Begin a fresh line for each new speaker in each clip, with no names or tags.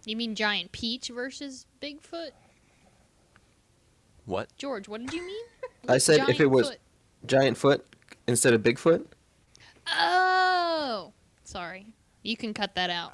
You mean Giant Peach versus Bigfoot?
What?
George, what did you mean?
I said if
Giant
it was
foot.
giant foot instead of Bigfoot.
Oh! Sorry. You can cut that out.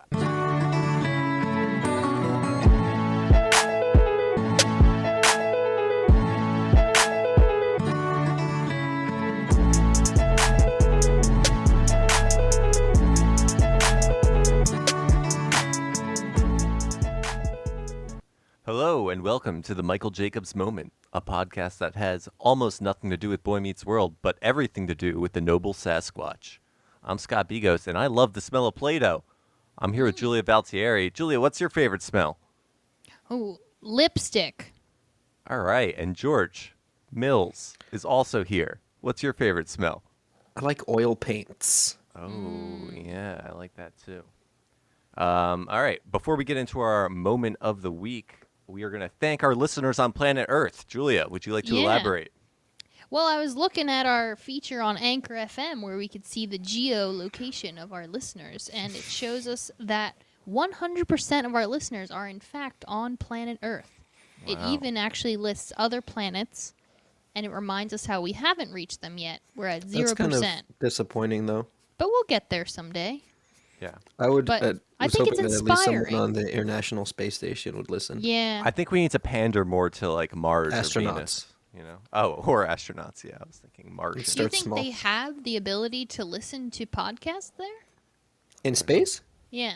Hello and welcome to the Michael Jacobs Moment, a podcast that has almost nothing to do with Boy Meets World, but everything to do with the noble Sasquatch. I'm Scott Bigos, and I love the smell of Play-Doh. I'm here with Julia Valtieri. Julia, what's your favorite smell?
Oh, lipstick.
All right, and George Mills is also here. What's your favorite smell?
I like oil paints.
Oh, yeah, I like that too. All right, before we get into our moment of the week, we are going to thank our listeners on planet Earth. Julia, would you like to elaborate?
Well, I was looking at our feature on Anchor FM where we could see the geolocation of our listeners, and it shows us that 100% of our listeners are in fact on planet Earth.
Wow.
It even actually lists other planets, and it reminds us how we haven't reached them yet. We're at 0%.
That's kind of disappointing, though.
But we'll get there someday.
Yeah.
I would.
But I
was
think
hoping
it's
that at least someone
inspiring.
on the International Space Station would listen.
Yeah.
I think we need to pander more to like Mars or
Astronauts.
Venus. You know? Oh, or astronauts. Yeah, I was thinking Martian.
It's
Do you
start
think
small.
they have the ability to listen to podcasts there?
In space?
Yeah.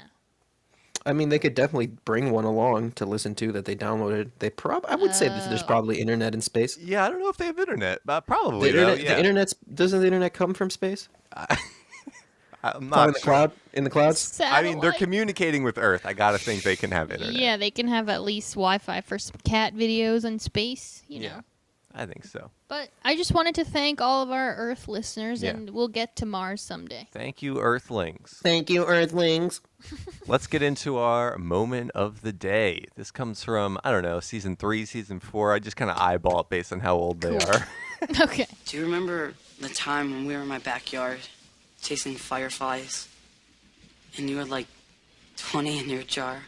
I mean, they could definitely bring one along to listen to that they downloaded. I would say that there's
Oh.
probably internet in space.
Yeah, I don't know if they have internet, but probably.
The
though,
internet,
yeah.
the internet's doesn't the internet come from space?
I'm
Probably
not
in the
sure.
cloud. In the clouds.
I mean, they're
Satellite.
communicating with Earth. I gotta think they can have internet.
Yeah, they can have at least Wi-Fi for some cat videos in space, you know.
Yeah, I think so.
But I just wanted to thank all of our Earth listeners,
Yeah.
and we'll get to Mars someday.
Thank you, Earthlings.
Thank you, Earthlings.
Let's get into our moment of the day. This comes from, I don't know, season 3, season 4. I just kind of eyeball it based on how old they
Cool.
are.
Okay.
Do you remember the time when we were in my backyard chasing fireflies? And you were like 20 in your jar,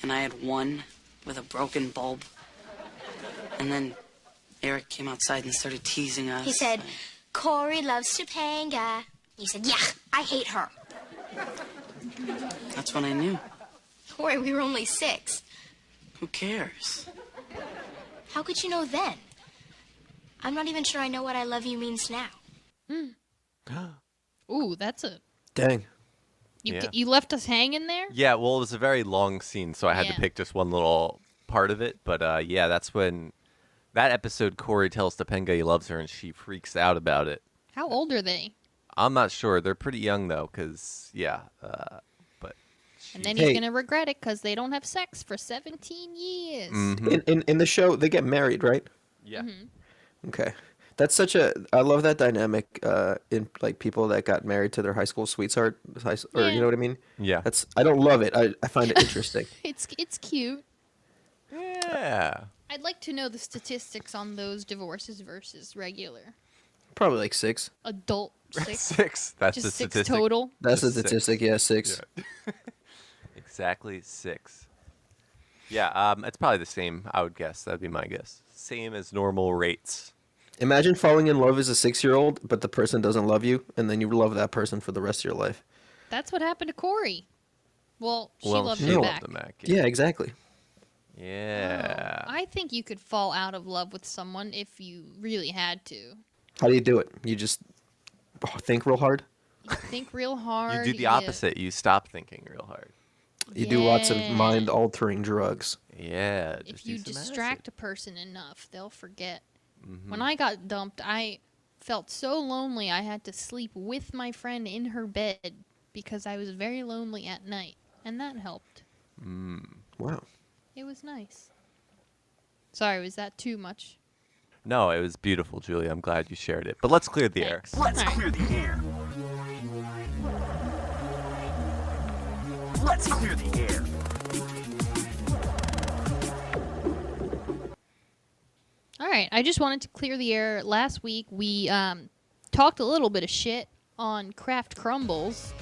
and I had one with a broken bulb. And then Eric came outside and started teasing us.
He said, Corey loves Topanga. You said, yeah, I hate her.
That's when I knew.
Corey, we were only 6.
Who cares?
How could you know then? I'm not even sure I know what I love you means now.
Ooh, that's a...
Dang.
Yeah.
You left us hanging there?
Yeah, well, it was a very long scene, so I had to
Yeah.
pick just one little part of it. But yeah, that's when that episode Corey tells Topanga he loves her, and she freaks out about it.
How old are they?
I'm not sure. They're pretty young, though, because, yeah. But
And then
Hey.
he's going to regret it because they don't have sex for 17 years.
Mhm.
In the show, they get married, right?
Yeah.
Okay. That's such a. I love that dynamic in like people that got married to their high school sweetheart, or
Yeah.
you know what I mean.
Yeah.
That's. I don't love it. I find it interesting.
It's cute.
Yeah.
I'd like to know the statistics on those divorces versus regular.
Probably like 6.
Adult 6.
6. That's the
Just 6
statistic.
total.
That's the
Just 6.
statistic. Yeah, 6.
Yeah. Exactly 6. Yeah, it's probably the same, I would guess. That'd be my guess. Same as normal rates.
Imagine falling in love as a 6-year-old, but the person doesn't love you, and then you love that person for the rest of your life.
That's what happened to Corey. Well, she
Well,
loved
she
him
loved
back.
him back.
Yeah, exactly.
Yeah.
I think you could fall out of love with someone if you really had to.
How do you do it? You just think real hard.
You think real hard.
You do the opposite. You stop thinking real hard.
You do lots of
Yeah.
mind-altering drugs.
Yeah.
If
just
you
do some
distract a person enough, they'll forget.
Mm-hmm.
When I got dumped, I felt so lonely I had to sleep with my friend in her bed because I was very lonely at night. And that helped.
Wow.
It was nice. Sorry, was that too much?
No, it was beautiful, Julia. I'm glad you shared it. But let's clear the air.
Thanks. Let's
Clear the air. Let's clear the air.
All right, I just wanted to clear the air. Last week we talked a little bit of shit on Kraft Crumbles.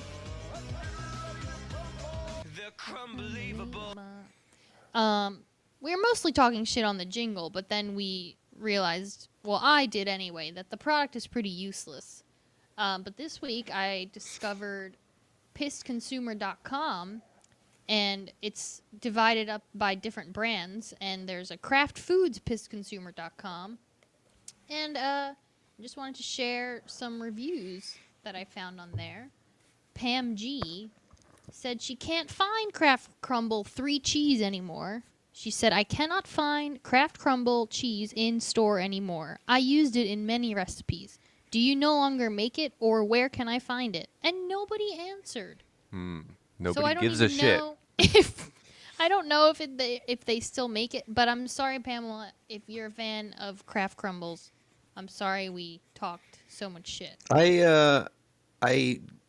We were mostly talking shit on the jingle, but then we realized, well, I did anyway, that the product is pretty useless. But this week I discovered pissedconsumer.com, and it's divided up by different brands, and there's a Kraft Foods pissedconsumer.com. And I just wanted to share some reviews that I found on there. Pam G said she can't find Kraft Crumble 3 cheese anymore. She said, I cannot find Kraft Crumble cheese in store anymore. I used it in many recipes. Do you no longer make it, or where can I find it? And nobody answered.
Nobody
So I don't
gives a
even
shit.
know I don't know if they still make it, but I'm sorry, Pamela, if you're a fan of Kraft Crumbles. I'm sorry we talked so much shit.
I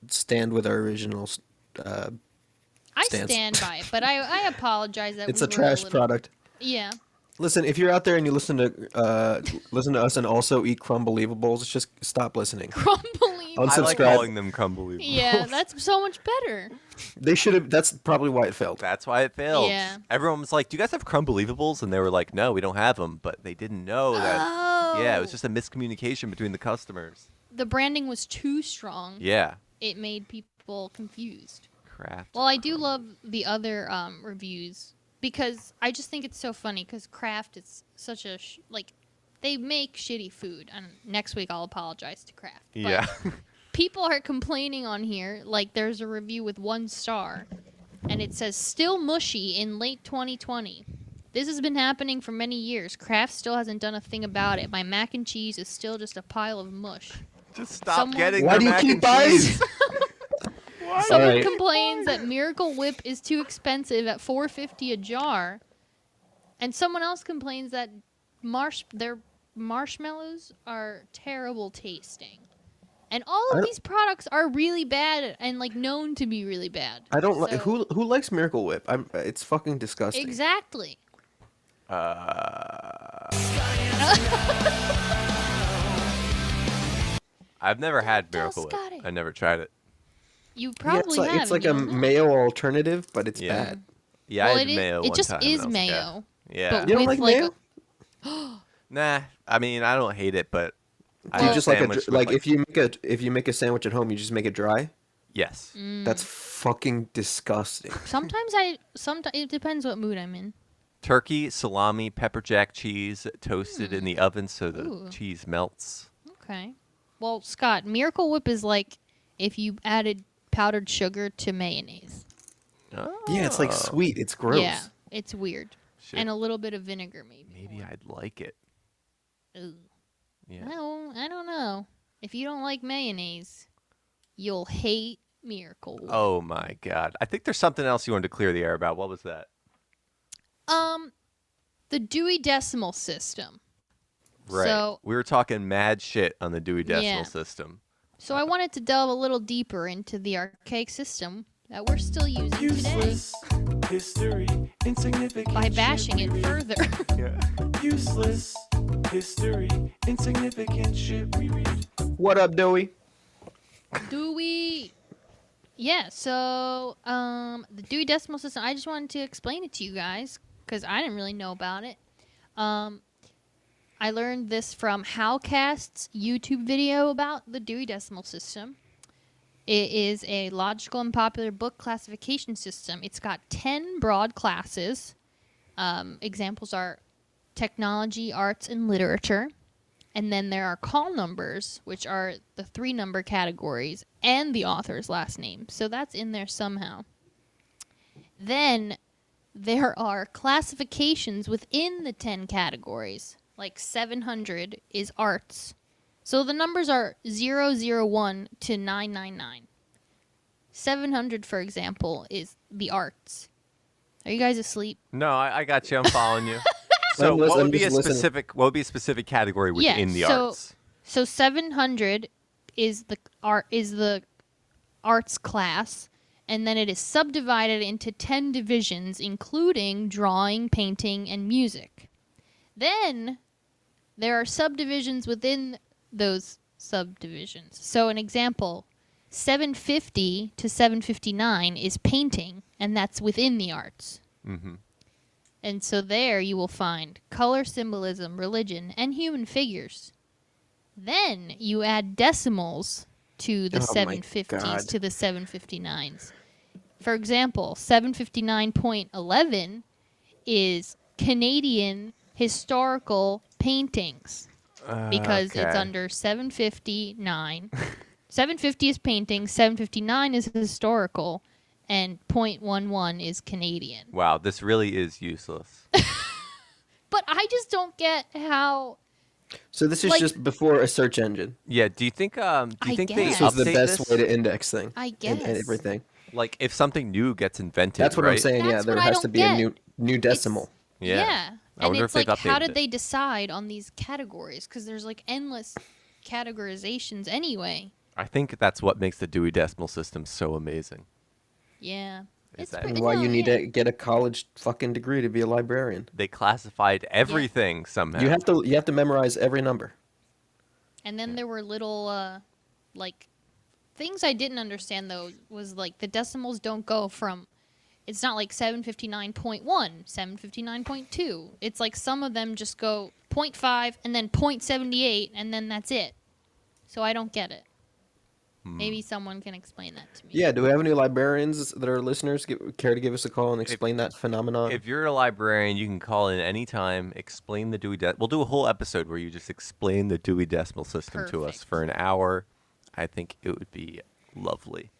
stand with our original.
I
stance.
stand by it, but I apologize that
It's
we
a
were
trash
little-
product.
Yeah.
Listen, if you're out there and you listen to us and also eat Crumbelievables, just stop listening.
Crumbly.
I like
Unsubscribe.
calling them Crumbly.
Yeah, that's so much better.
They should have. That's probably why it failed.
That's why it failed.
Yeah.
Everyone was like, "Do you guys have Crumbelievables?" And they were like, "No, we don't have them." But they didn't know that.
Oh.
Yeah, it was just a miscommunication between the customers.
The branding was too strong.
Yeah.
It made people confused.
Kraft.
Well, I do love the other reviews because I just think it's so funny because Kraft is such a they make shitty food, and next week I'll apologize to Kraft. But
Yeah.
people are complaining on here. Like there's a review with 1 star, and it says still mushy in late 2020. This has been happening for many years. Kraft still hasn't done a thing about it. My mac and cheese is still just a pile of mush.
Just stop
Someone-
getting
Why
their
do you
mac
keep
and
buying?
cheese.
Someone
Alright.
complains that Miracle Whip is too expensive at $4.50 a jar, and someone else complains that their marshmallows are terrible tasting. And all
I
of
don't-
these products are really bad and known to be really bad.
I don't like
So-
who likes Miracle Whip. It's fucking disgusting.
Exactly.
I've never had
Tell
Miracle Whip.
Scotty.
I never tried it.
You
Yeah,
probably have.
it's like
and
a
you don't know.
mayo alternative, but it's
Yeah.
bad.
Yeah,
Well,
I
it
had
is-
mayo
it
one
just
time
is
when I was a kid.
mayo,
Yeah.
but
You don't
with
like mayo?
Nah. I mean, I don't hate it, but I
Do you
have
just like
sandwich with,
like if you make a sandwich at home, you just make it dry?
Yes.
Mm.
That's fucking disgusting.
Sometimes it depends what mood I'm in.
Turkey, salami, pepper jack cheese toasted in the oven so the
Ooh.
cheese melts.
Okay. Well, Scott, Miracle Whip is like if you added powdered sugar to mayonnaise.
Oh.
Yeah, it's like sweet. It's gross.
Yeah, it's weird.
Shit.
And a little bit of vinegar, maybe.
Maybe I'd like it.
Ooh.
Yeah.
I don't know. If you don't like mayonnaise, you'll hate Miracle Whip.
Oh my god. I think there's something else you wanted to clear the air about. What was that?
The Dewey Decimal System.
Right.
So-
we were talking mad shit on the Dewey Decimal
Yeah.
System.
So I wanted to delve a little deeper into the archaic system that we're still using today
Useless history, insignificant.
by
shit
bashing
we
it
read.
further.
Yeah.
Useless history, insignificant shit we read.
What up, Dewey?
Dewey. Yeah, so the Dewey Decimal System, I just wanted to explain it to you guys because I didn't really know about it. I learned this from Howcast's YouTube video about the Dewey Decimal System. It is a logical and popular book classification system. It's got 10 broad classes. Examples are technology, arts, and literature. And then there are call numbers, which are the 3-number categories, and the author's last name. So that's in there somehow. Then there are classifications within the 10 categories. Like 700 is arts. So the numbers are 001 to 999. 700, for example, is the arts. Are you guys asleep?
No, I got you. I'm following you. So
I'm
what would be
just
a
listening.
specific category within the
so-
arts?
So 700 is the arts class, and then it is subdivided into 10 divisions, including drawing, painting, and music. Then there are subdivisions within those subdivisions. So an example, 750 to 759 is painting, and that's within the arts.
Mm-hmm.
And so there you will find color symbolism, religion, and human figures. Then you add decimals to the
Oh my
750s
God.
to the 759s. For example, 759.11 is Canadian historical paintings because it's
Okay.
under 759. 750 is painting, 759 is historical, and .11 is Canadian.
Wow, this really is useless.
But I just don't get how.
So this is
Like-
just before a search engine.
Yeah, do you think
I
they
guess.
This is the
update
best
this?
way to index thing.
I
and
guess.
everything.
Like if something new gets invented,
That's what I'm
right?
saying.
That's
There
what I
has to
don't
be a
get.
new decimal.
Yeah. I
And
wonder
it's
if they've
like, how
updated
did
it.
they decide on these categories? Because there's like endless categorizations anyway.
I think that's what makes the Dewey Decimal System so amazing.
Yeah.
Is that-
And why
no,
you need
yeah.
to get a college fucking degree to be a librarian.
They classified everything somehow.
You have to memorize every number.
And then there were little, like, things I didn't understand though was like the decimals don't go from. It's not like 759.1, 759.2. It's like some of them just go 0.5 and then 0.78 and then that's it. So I don't get it. Maybe someone can explain that to me.
Yeah, do we have any librarians that are listeners care to give us a call and explain that phenomenon?
If you're a librarian, you can call in anytime, explain the Dewey We'll do a whole episode where you just explain the Dewey Decimal System to us
Perfect.
for an hour. I think it would be lovely.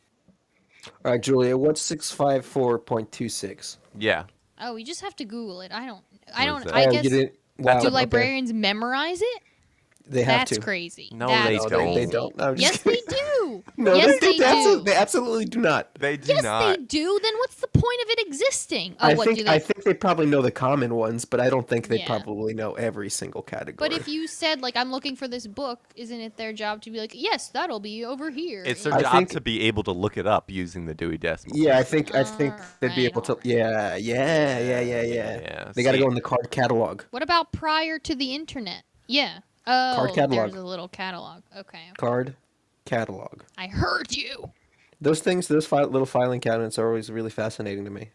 All right, Julia, what's 654.26?
Yeah.
Oh, we just have to Google it. I
is
don't.
that?
I
Oh,
guess.
you didn't. Wow,
Do
okay.
librarians memorize it?
They have
That's
to.
crazy.
No,
That's
they
No,
don't.
They don't. No, I'm
Yes,
just
they
kidding.
do.
No,
yes,
they,
they do.
They absolutely do not.
They do
Yes,
not.
they do. Then what's the point of it existing? Oh,
I
what do
think
they?
I think they probably know the common ones, but I don't think they
Yeah.
probably know every single category.
But if you said like I'm looking for this book, isn't it their job to be like, yes, that'll be over here?
It's their
I
job
think-
to be able to look it up using the Dewey Decimal
yeah, I
System.
think they'd be able to. Yeah.
Yeah,
They got to
see-
go in the card catalog.
What about prior to the internet? Yeah. Oh,
catalog.
there's a little catalog. Okay.
Card catalog.
I heard you.
Those things, little filing cabinets are always really fascinating to me.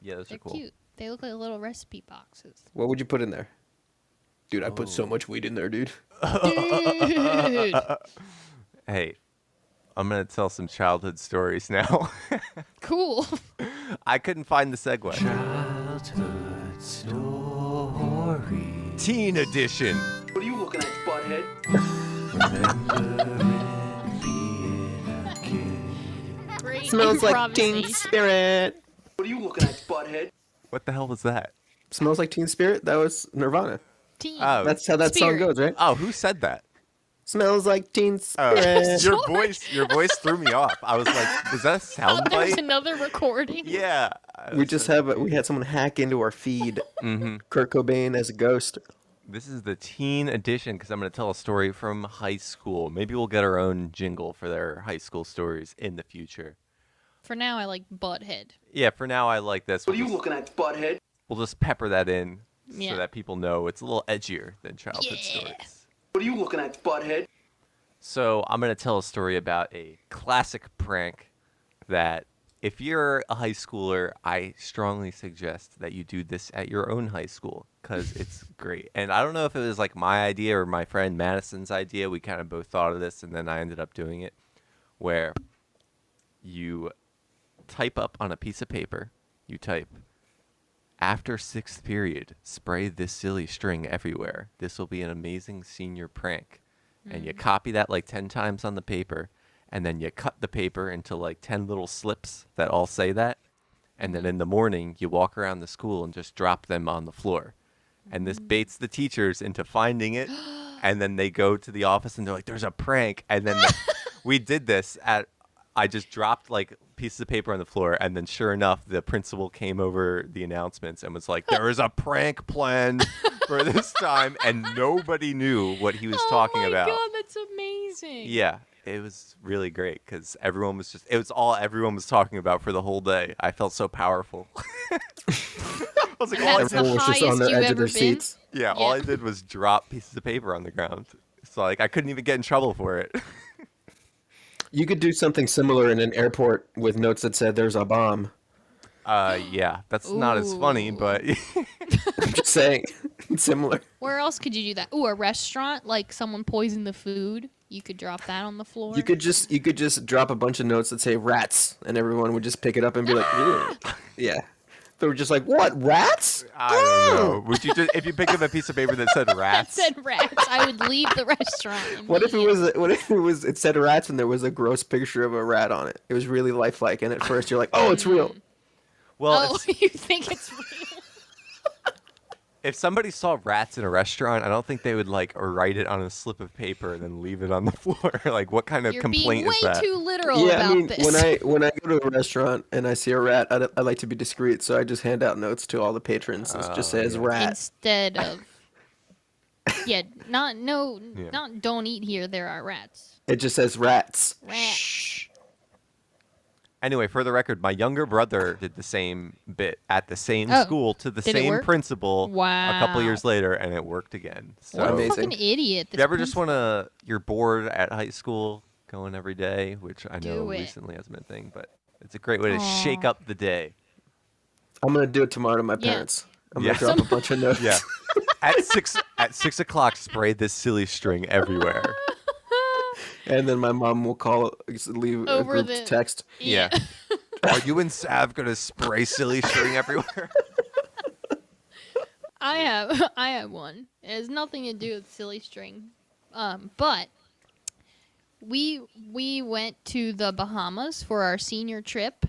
Yeah, those
They're
are cool.
cute. They look like little recipe boxes.
What would you put in there? Dude, I put so much weed in there, dude.
Dude.
Hey, I'm going to tell some childhood stories now.
Cool.
I couldn't find the segue.
Childhood story.
Teen edition.
What are you looking at, butthead?
Remembering being a kid.
Great
Smells like Teen
improvisation.
Spirit.
What are you looking at, butthead?
What the hell was that?
Smells like Teen Spirit. That was Nirvana.
Teen.
Oh,
That's how that
Spirit.
song goes, right?
oh, who said that?
Smells like Teen
Oh,
Spirit.
your voice threw me off. I was like, was that a sound
There's
bite?
another recording.
Yeah.
We had someone hack into our feed. Kurt Cobain as a ghost.
This is the teen edition because I'm going to tell a story from high school. Maybe we'll get our own jingle for their high school stories in the future.
For now, I like Butthead.
Yeah, for now I like this.
What are you looking at, butthead?
We'll just pepper that in
Yeah.
so that people know it's a little edgier than childhood
Yeah.
stories.
What are you looking at, butthead?
So I'm going to tell a story about a classic prank that if you're a high schooler, I strongly suggest that you do this at your own high school because it's great. And I don't know if it was like my idea or my friend Madison's idea. We kind of both thought of this and then I ended up doing it where you type up on a piece of paper, you type, after sixth period, spray this silly string everywhere. This will be an amazing senior prank. And you copy that like 10 times on the paper, and then you cut the paper into like 10 little slips that all say that. And then in the morning, you walk around the school and just drop them on the floor. And this baits the teachers into finding it. And then they go to the office and they're like, there's a prank. And then we did this I just dropped like pieces of paper on the floor, and then sure enough, the principal came over the announcements and was like, "There is a prank planned for this time," and nobody knew what he was talking about.
Oh my god, that's amazing.
Yeah, it was really great because everyone was it was all everyone was talking about for the whole day. I felt so powerful. I was like, all I
That's
did,
Everyone was just
highest
on the
you've
edge of
ever
their
been?
seats.
yeah, all I
Yeah.
did was drop pieces of paper on the ground. So like I couldn't even get in trouble for it.
You could do something similar in an airport with notes that said "There's a bomb."
Yeah, that's not as funny,
Ooh.
but
I'm just saying, it's similar.
Where else could you do that? Ooh, a restaurant, like someone poisoned the food. You could drop that on the floor.
You could just drop a bunch of notes that say rats, and everyone would just pick it up and be like, "Ew." Yeah. They were just like, "What, rats?"
I don't know. Would you just if you picked up a piece of paper that said
That
rats?
said rats. I would leave the restaurant.
What if it said rats and there was a gross picture of a rat on it? It was really lifelike, and at first you're like, "Oh, it's real."
Well,
Oh, you think it's real?
if somebody saw rats in a restaurant, I don't think they would like write it on a slip of paper and then leave it on the floor. Like, what kind of
You're being
complaint
way
is that?
too literal
Yeah,
about
I mean,
this.
when I go to a restaurant and I see a rat, I like to be discreet, so I just hand out notes to all the patrons. It just says rat.
Instead of yeah, not no,
Yeah.
not don't eat here. There are rats.
It just says rats.
Rats.
Anyway, for the record, my younger brother did the same bit at the same
Oh,
school to the
did it
same
work?
principal a couple
Wow.
years later, and it worked again. So,
What a
Amazing.
fucking idiot!
if you ever just want to, you're bored at high school, going every day, which I know
Do it.
recently hasn't been a thing, but it's a great way to shake
Aw.
up the day.
I'm gonna do it tomorrow to my
Yeah.
parents. I'm
Yeah.
gonna drop a bunch of notes.
Yeah. At 6 o'clock, spray this silly string everywhere.
And then my mom will leave a
Over
group
the-
text.
Yeah. Are you and Sav gonna spray silly string everywhere?
I have one. It has nothing to do with silly string, but we went to the Bahamas for our senior trip,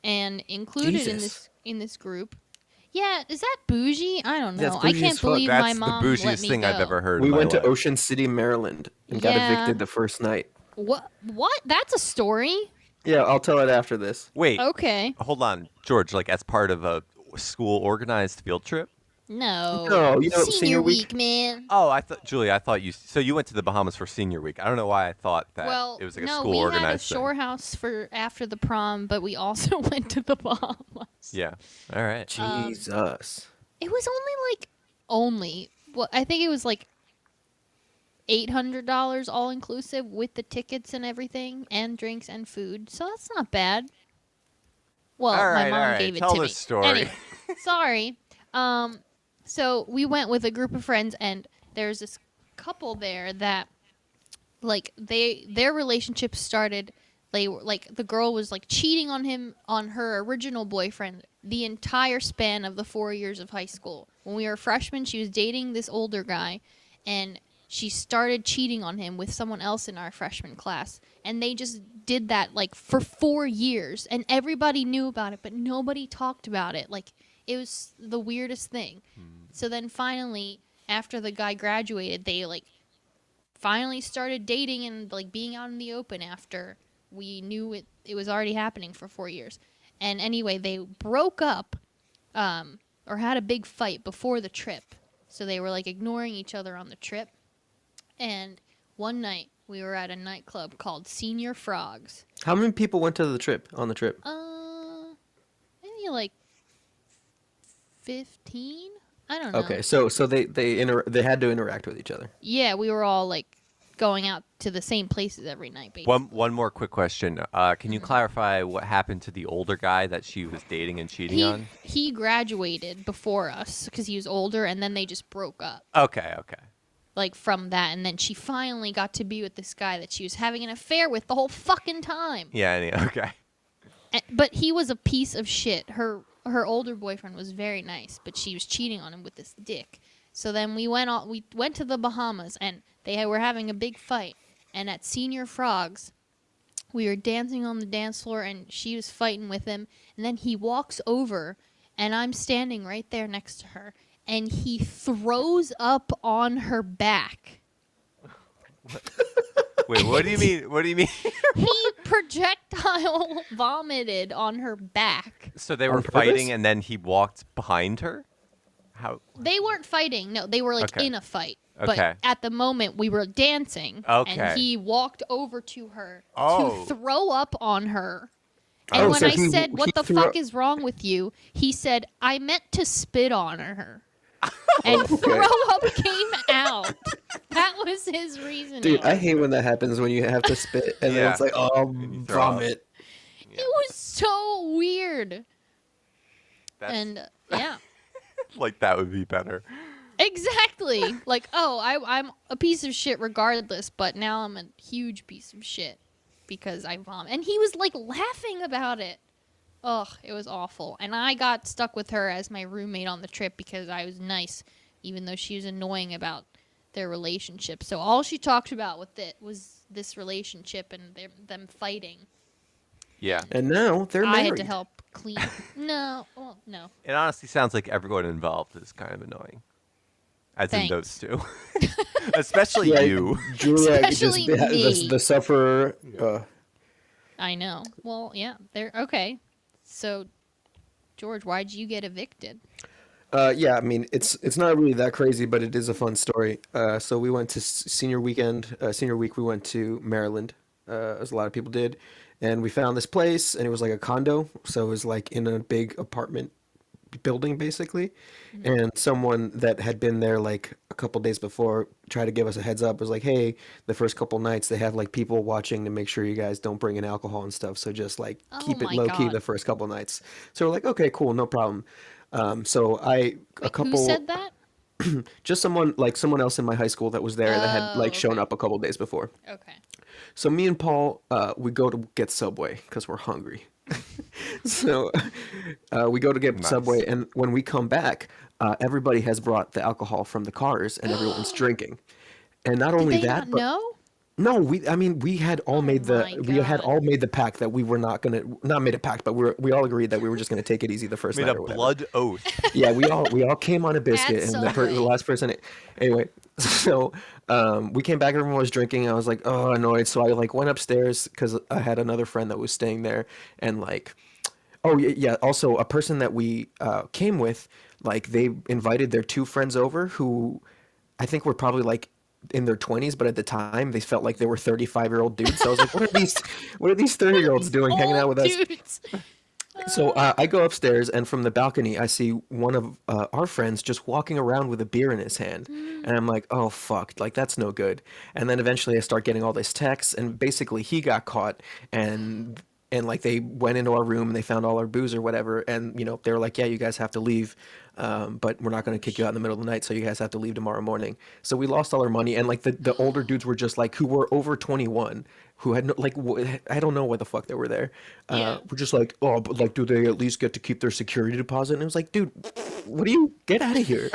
and included
Jesus.
in this group. Yeah, is that bougie? I don't know.
That's
I
bougie
can't
as fuck.
believe
That's
my
the
mom let
bougiest
me
thing I've
go.
ever heard.
We
in my
went to
life.
Ocean City, Maryland, and got
Yeah.
evicted the first night.
What? What? That's a story.
Yeah, I'll tell it after this.
Wait,
Okay.
hold on, George. Like as part of a school organized field trip?
No.
No, you know,
senior
senior
week,
week-
man.
Oh, I thought Julie. I thought you. So you went to the Bahamas for senior week. I don't know why I thought that
Well,
it was like a
no,
school
we had a
organized
shore
thing.
house for after the prom, but we also went to the Bahamas.
Yeah. All right.
Jesus.
It was only well, I think it was like $800 all inclusive with the tickets and everything, and drinks and food. So that's not bad. Well,
All
my
right,
mom
all right.
gave it
Tell
to
the
me.
story.
Anyway, sorry. So we went with a group of friends, and there's this couple there that, like, their relationship started. They were like, the girl was like cheating on her original boyfriend the entire span of the 4 years of high school. When we were freshmen, she was dating this older guy, and she started cheating on him with someone else in our freshman class. And they just did that like for 4 years, and everybody knew about it, but nobody talked about it. Like, it was the weirdest thing. So then finally, after the guy graduated, they like finally started dating and like being out in the open after we knew it was already happening for 4 years. And anyway, they broke up or had a big fight before the trip. So they were like ignoring each other on the trip. And one night we were at a nightclub called Senior Frogs.
How many people went to the trip on the trip?
Maybe like 15? I don't know.
Okay, so they had to interact with each other.
Yeah, we were all like going out to the same places every night, basically.
One more quick question. Can you clarify what happened to the older guy that she was dating and cheating on?
He graduated before us because he was older, and then they just broke up.
Okay.
Like from that, and then she finally got to be with this guy that she was having an affair with the whole fucking time.
Yeah. Okay.
But he was a piece of shit. Her older boyfriend was very nice, but she was cheating on him with this dick. So then we went to the Bahamas, and they were having a big fight. And at Senior Frogs, we were dancing on the dance floor, and she was fighting with him. And then he walks over, and I'm standing right there next to her, and he throws up on her back.
Wait, what do you mean? What do you mean?
He projectile vomited on her back.
So they were
On purpose?
fighting, and then he walked behind her. How?
They weren't fighting. No, they were like
Okay.
in a fight.
Okay.
But at the moment we were dancing.
Okay.
And he walked over to her
Oh.
to throw up on her. And
Oh,
when
so
I
he-
said, "What
he
the
threw
fuck
up-
is wrong with you?" he said, "I meant to spit on her." And throw up came out. That was his reasoning.
Dude, I hate when that happens when you have to spit and
Yeah.
then it's like, oh,
you throw up.
vomit.
It was so weird. And yeah,
Like that would be better.
exactly. Like, oh, I'm a piece of shit regardless, but now I'm a huge piece of shit because I vom. And he was like laughing about it. Ugh, it was awful. And I got stuck with her as my roommate on the trip because I was nice, even though she was annoying about their relationship. So all she talked about with it was this relationship and them fighting.
Yeah.
And now they're married.
I had to help clean. No, well, no.
It honestly sounds like everyone involved is kind of annoying. As in those two. Especially
Yeah,
you.
Julia
Especially
just
me.
the sufferer.
I know. Well, yeah, they're okay. So, George, why'd you get evicted?
Yeah, I mean it's not really that crazy, but it is a fun story. So we went to senior weekend, senior week. We went to Maryland, as a lot of people did, and we found this place, and it was like a condo, so it was like in a big apartment building basically, and someone that had been there like a couple days before tried to give us a heads up. It was like, hey, the first couple nights they have like people watching to make sure you guys don't bring in alcohol and stuff, so just like
Oh
keep it
my
low key
God.
the first couple nights. So we're like, okay, cool, no problem. So a
Wait,
couple
who said that?
just someone else in my high school that was there that had
Oh,
like shown
okay.
up a couple days before.
Okay.
So me and Paul, we go to get Subway because we're hungry. So we go to get
Nice.
Subway, and when we come back, everybody has brought the alcohol from the cars, and everyone's drinking. And not
Did
only
they
that,
not
but
know?
no, we had all made
my
we had
God.
all made the pact that we were not made a pact, but we all agreed that we were just gonna take it easy the first
Made
night
a
or whatever.
blood oath.
Yeah, we all came on a biscuit,
At
and the
Subway.
last person. Anyway, so we came back. Everyone was drinking. I was like, oh, annoyed. So I like went upstairs because I had another friend that was staying there, and like, oh yeah. Also, a person that we came with, like, they invited their two friends over who I think were probably like in their 20s, but at the time they felt like they were 35-year-old dudes. So I was like, what are these 30-year-olds doing hanging out with us?
Dudes.
So I go upstairs, and from the balcony, I see one of our friends just walking around with a beer in his hand. And I'm like, oh, fuck, like, that's no good. And then eventually I start getting all these texts, and basically he got caught, and like they went into our room and they found all our booze or whatever. And, you know, they were like, yeah, you guys have to leave. But we're not going to kick you out in the middle of the night, so you guys have to leave tomorrow morning. So we lost all our money, and like the older dudes were just like, who were over 21, who had no, like, I don't know why the fuck they were there.
Yeah.
We're just like, oh, but like, do they at least get to keep their security deposit? And it was like, dude, what do you get out of here?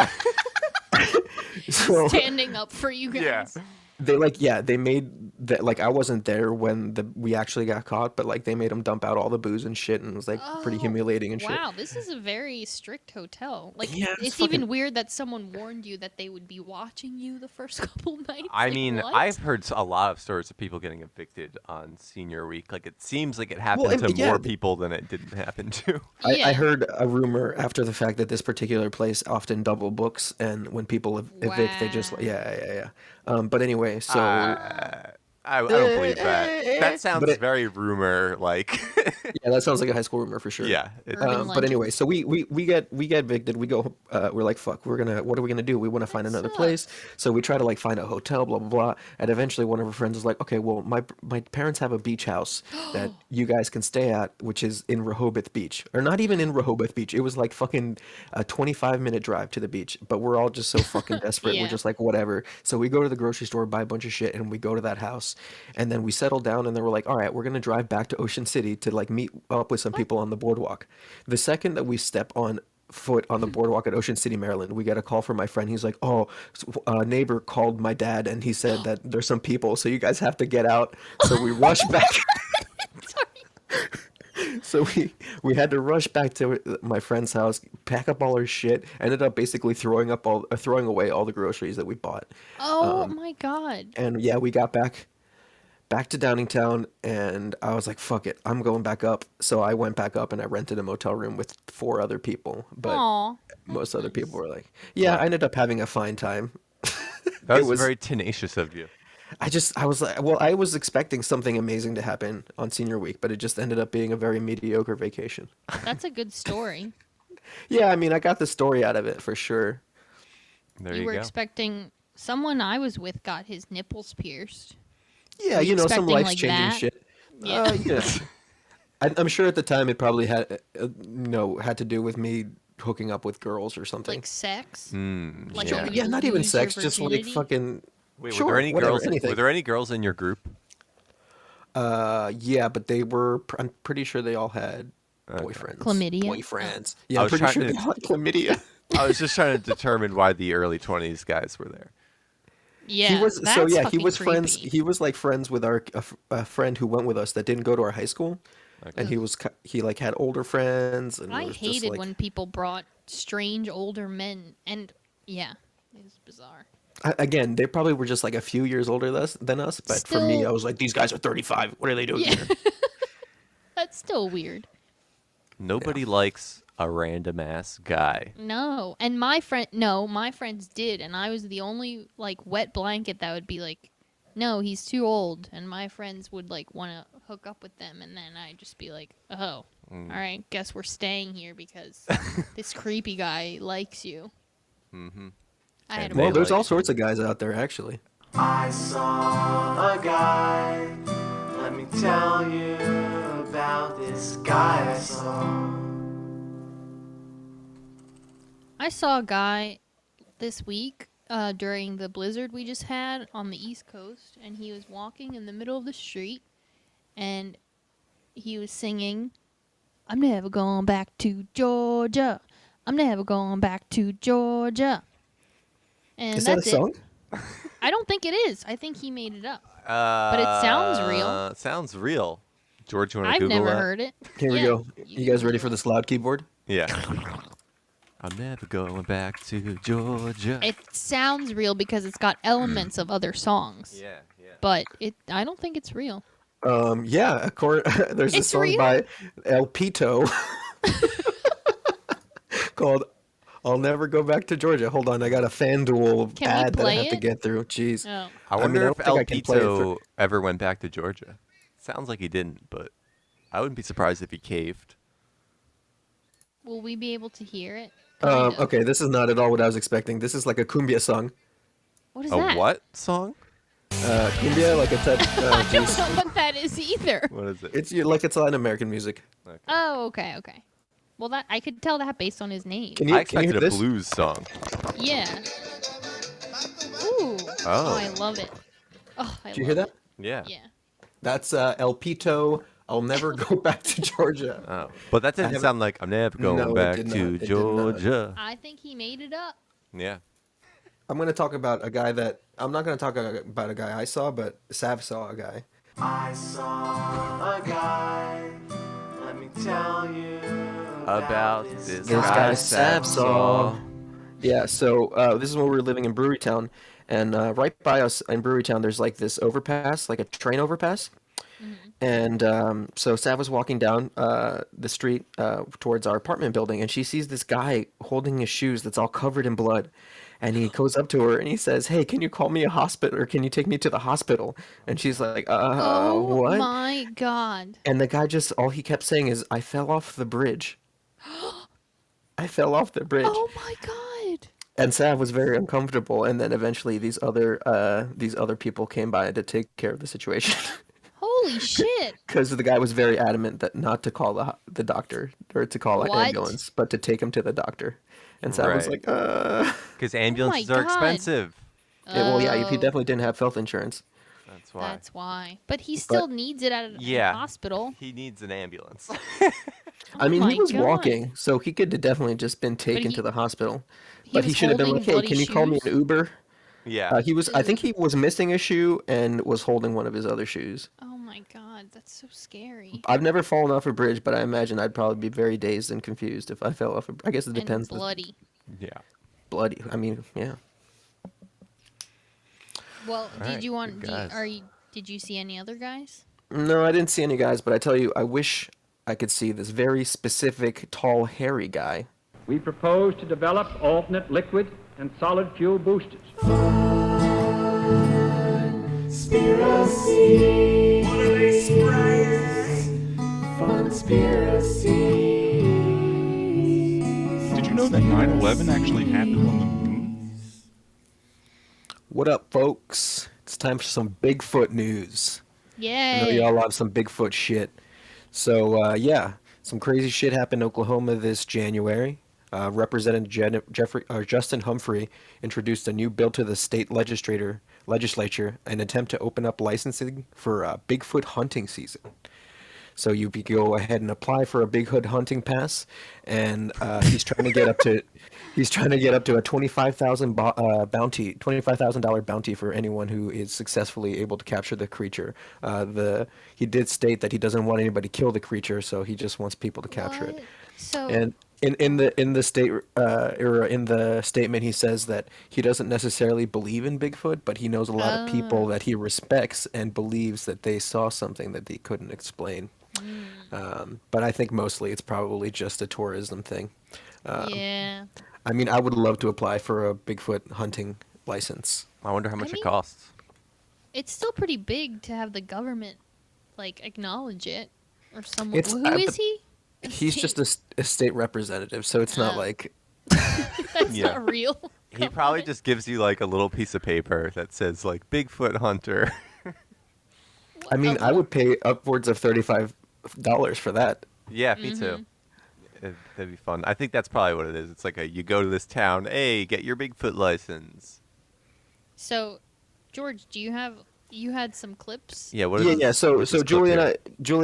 So
Standing up for you guys.
Yeah.
they like, yeah, they made that, like, I wasn't there when we actually got caught, but like they made them dump out all the booze and shit, and it was like pretty
Oh,
humiliating and shit.
Wow, this is a very strict hotel. Like,
Yeah, it's
it's even
fucking-
weird that someone warned you that they would be watching you the first couple nights.
I
Like,
mean,
what?
I've heard a lot of stories of people getting evicted on senior week. Like, it seems like it happened
and-
to
yeah,
more
th-
people than it didn't happen to.
Yeah.
I heard a rumor after the fact that this particular place often double books, and when people evict, they just
Wow.
yeah. But anyway, so
I don't believe that. That sounds
But it-
very rumor like.
yeah, that sounds like a high school rumor for sure.
Yeah.
Urban
But
legend.
anyway, so we get evicted. We go. We're like, fuck. What are we gonna do? We want to find another place. So we try to like find a hotel. Blah blah blah. And eventually, one of our friends was like, okay, well, my parents have a beach house that you guys can stay at, which is in Rehoboth Beach, or not even in Rehoboth Beach. It was like fucking a 25-minute drive to the beach. But we're all just so fucking desperate.
Yeah.
We're just like, whatever. So we go to the grocery store, buy a bunch of shit, and we go to that house. And then we settle down, and then we're like, all right, we're gonna drive back to Ocean City to like meet up with some people on the boardwalk. The second that we step on foot on the boardwalk at Ocean City, Maryland, we get a call from my friend. He's like, oh, a neighbor called my dad, and he said that there's some people, so you guys have to get out. So we rush back. So we had to rush back to my friend's house, pack up all our shit, ended up basically throwing away all the groceries that we bought.
Oh my god.
And yeah, we got back to Downingtown, and I was like, fuck it, I'm going back up. So I went back up and I rented a motel room with 4 other people. But
Aw.
most other people were like, yeah, I ended up having a fine time.
That was,
was-
very tenacious of you.
I was like, well, I was expecting something amazing to happen on senior week, but it just ended up being a very mediocre vacation.
That's a good story.
Yeah, I mean, I got the story out of it for sure.
There
You
you
were
go.
expecting someone I was with got his nipples pierced.
Yeah,
Were you
some
expecting like
life-changing
that?
shit.
Yeah.
Yeah. I'm sure at the time it probably had, had to do with me hooking up with girls or something.
Like sex?
Mm,
Like
yeah.
you
Yeah, not even
lose your
sex, just like
virginity?
fucking.
Wait,
sure,
were there any
whatever,
girls?
anything.
Were there any girls in your group?
Yeah, but they were. I'm pretty sure they all had
Okay.
boyfriends.
Chlamydia?
Boyfriends.
I
Yeah, I'm
was
pretty
trying
sure
to-
they all had chlamydia.
I was just trying to determine why the early 20s guys were there.
Yeah.
He was
that's
so yeah. He
fucking
was friends.
creepy.
He was like friends with a friend who went with us that didn't go to our high school, and he like had older friends, and it
I
was just
hated
like
when people brought strange older men, and yeah, it was bizarre.
again they probably were just like a few years older than us. But for me,
Still-
I was like, these guys are 35. What are they doing
Yeah.
here?
That's still weird.
Nobody likes a random ass guy.
No, and my friends did, and I was the only like wet blanket that would be like, no, he's too old, and my friends would like want to hook up with them, and then I'd just be like, oh, all right, guess we're staying here because this creepy guy likes you.
Mm-hmm.
I had
And
a
they
Well, there's
like
all sorts of guys out there actually.
I saw a guy. Let me tell you about this guy I saw.
I saw a guy this week during the blizzard we just had on the East Coast, and he was walking in the middle of the street, and he was singing, "I'm never going back to Georgia. I'm never going back to Georgia." And
Is that a
that's
song?
it. I don't think it is. I think he made it up. But it sounds real.
It sounds real. George, you want to
I've
Google
never
that?
heard it.
Here we
Yeah,
go. You guys ready
Google
for
it.
this loud keyboard?
Yeah. I'm never going back to Georgia.
It sounds real because it's got elements of other songs.
Yeah, yeah.
But I don't think it's real.
Yeah. There's a
It's
song
real?
by El Pito called "I'll Never Go Back to Georgia." Hold on, I got a FanDuel
Can we
ad that I
play
have to
it?
get through. Jeez.
Oh.
I
mean,
wonder
I don't
if
think
El
I can play it
Pito
through.
ever went back to Georgia. Sounds like he didn't, but I wouldn't be surprised if he caved.
Will we be able to hear it? Kind of.
Okay, this is not at all what I was expecting. This is like a cumbia song.
What is
A
that?
what song?
Cumbia, like a type.
I don't know what that is either.
What is it?
It's Latin American music.
Oh, okay, okay. Well, that I could tell that based on his name.
Can you,
I
can you
expected
hear
a
this?
blues song.
Yeah. Ooh.
Oh.
I love it. Oh, I
Did you hear
love
that?
Yeah.
it. Yeah.
That's El Pito. I'll never go back to Georgia.
Oh, but that didn't
haven't-
sound like I'm never going
No, it
back
did not.
to
It did not.
Georgia.
I think he made it up.
Yeah.
I'm going to talk about a guy that I'm not going to talk about a guy I saw, but Sav saw a guy.
I saw a guy. Let me tell you
About
this
this
This
guy
guy
Sav
Sav saw. Yeah, so this is when we were living in Brewerytown, and right by us in Brewerytown, there's like this overpass, like a train overpass. And so Sav was walking down the street towards our apartment building, and she sees this guy holding his shoes that's all covered in blood. And he goes up to her and he says, "Hey, can you call me a hospital, or can you take me to the hospital?" And she's like,
Oh
what?"
my god.
And the guy just, all he kept saying is, "I fell off the bridge. I fell off the bridge."
Oh my god.
And Sav was very uncomfortable. And then eventually these other people came by to take care of the situation.
Holy shit.
Because the guy was very adamant that not to call the doctor or to call an
What?
ambulance, but to take him to the doctor. And Sav was
Right.
like,
Because ambulances are
God.
expensive.
Well, yeah, he
Oh,
definitely didn't have health insurance.
That's why.
That's why. But he still needs it at a
Yeah.
hospital.
He needs an ambulance.
I mean,
Oh
he
my
was
God.
walking, so he could have definitely just been taken
he-
to the hospital.
he
But he
was
should have been like,
holding
"Hey,
bloody
can you call me an
shoes?
Uber?"
yeah.
He was. I think he was missing a shoe and was holding one of his other shoes.
Oh my god, that's so scary.
I've never fallen off a bridge, but I imagine I'd probably be very dazed and confused if I fell off. I guess it depends.
And bloody.
Yeah.
Bloody. I mean, yeah.
Well,
Alright,
did you want?
good guys.
Did you see any other guys?
No, I didn't see any guys, but I tell you, I wish I could see this very specific, tall, hairy guy.
We propose to develop alternate liquid and solid fuel boosters.
Did you know that 9/11 actually happened on the moon?
What up, folks? It's time for some Bigfoot news. I know
Yay!
y'all have some Bigfoot shit. So yeah, some crazy shit happened in Oklahoma this January. Justin Humphrey introduced a new bill to the state legislature, an attempt to open up licensing for Bigfoot hunting season. So you go ahead and apply for a Bigfoot hunting pass, and he's trying to get up to a $25,000 bounty for anyone who is successfully able to capture the creature. He did state that he doesn't want anybody to kill the creature, so he just wants people to capture it.
What? So
And in the statement, he says that he doesn't necessarily believe in Bigfoot, but he knows a lot of people that he respects and believes that they saw something that they couldn't explain. But I think mostly it's probably just a tourism thing.
yeah.
I mean, I would love to apply for a Bigfoot hunting license.
I wonder how much
mean-
it costs.
It's still pretty big to have the government like acknowledge it or someone.
It's-
Who is he?
He's just a state representative, so it's not
Oh.
like
That's
Yeah.
not real.
He probably just gives you like a little piece of paper that says like Bigfoot hunter.
I mean, I would pay upwards of $35 for that.
Yeah, me too. That'd be fun. I think that's probably what it is. It's like you go to this town, hey, get your Bigfoot license.
So, George, you had some clips?
Yeah, what is
Yeah, yeah. So
what's this clip
Julie and